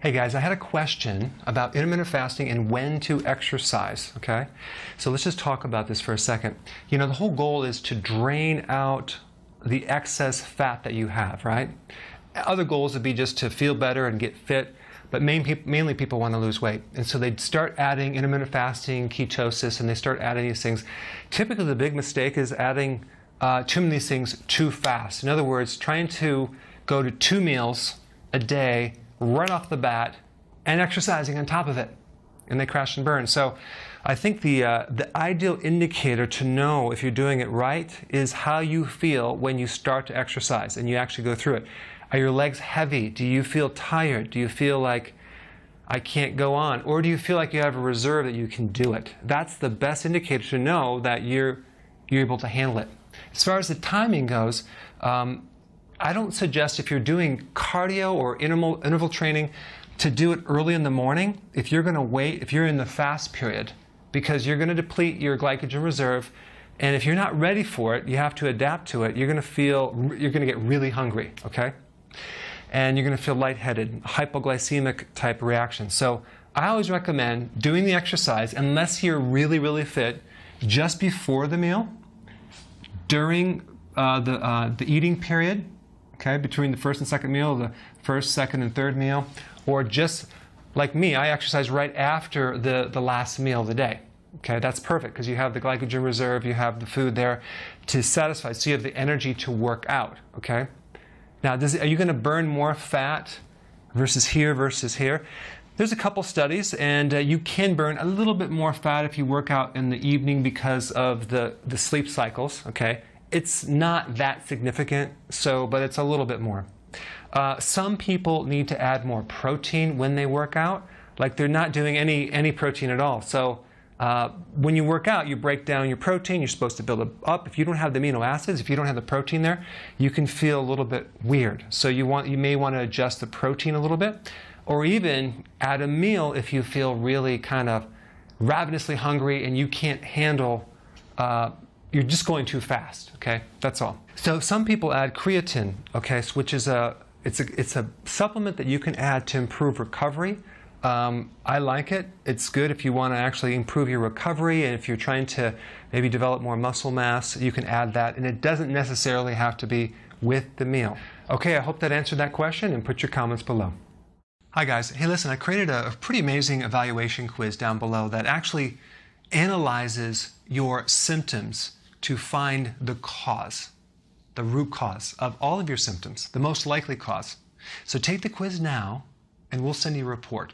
Hey guys, I had a question about intermittent fasting and when to exercise, okay? So let's just talk about this for a second. You know, the whole goal is to drain out the excess fat that you have, right? Other goals would be just to feel better and get fit, but mainly people want to lose weight. And so they start adding intermittent fasting, ketosis, and they start adding these things. Typically the big mistake is adding too many things too fast. In other words, trying to go to 2 meals a day right off the bat and exercising on top of it, and they crash and burn. So I think the ideal indicator to know if you're doing it right is how you feel when you start to exercise and you actually go through it. Are your legs heavy? Do you feel tired? Do you feel like I can't go on? Or do you feel like you have a reserve that you can do it? That's the best indicator to know that you're able to handle it. As far as the timing goes, I don't suggest if you're doing cardio or interval training to do it early in the morning if you're going to wait, if you're in the fast period, because you're going to deplete your glycogen reserve, and if you're not ready for it, you have to adapt to it. You're going to get really hungry, okay? And you're going to feel lightheaded, hypoglycemic type reaction. So I always recommend doing the exercise, unless you're really, really fit, just before the meal, during the eating period, okay, between the first and second meal, the first, second, and third meal, or just like me, I exercise right after the last meal of the day. Okay, that's perfect because you have the glycogen reserve, you have the food there to satisfy, so you have the energy to work out. Okay, now are you going to burn more fat versus here versus here? There's a couple studies, and you can burn a little bit more fat if you work out in the evening because of the sleep cycles. Okay. It's not that significant, but it's a little bit more. Some people need to add more protein when they work out, like they're not doing any protein at all. So when you work out, you break down your protein. You're supposed to build it up. If you don't have the amino acids, if you don't have the protein there, you can feel a little bit weird. So you may want to adjust the protein a little bit, or even add a meal if you feel really kind of ravenously hungry and you can't handle you're just going too fast, okay? That's all. So some people add creatine, okay, which is it's a supplement that you can add to improve recovery. I like it. It's good if you want to actually improve your recovery, and if you're trying to maybe develop more muscle mass, you can add that, and it doesn't necessarily have to be with the meal. Okay, I hope that answered that question, and put your comments below. Hi guys. Hey, listen, I created a pretty amazing evaluation quiz down below that actually analyzes your symptoms to find the cause, the root cause of all of your symptoms, the most likely cause. So take the quiz now, and we'll send you a report.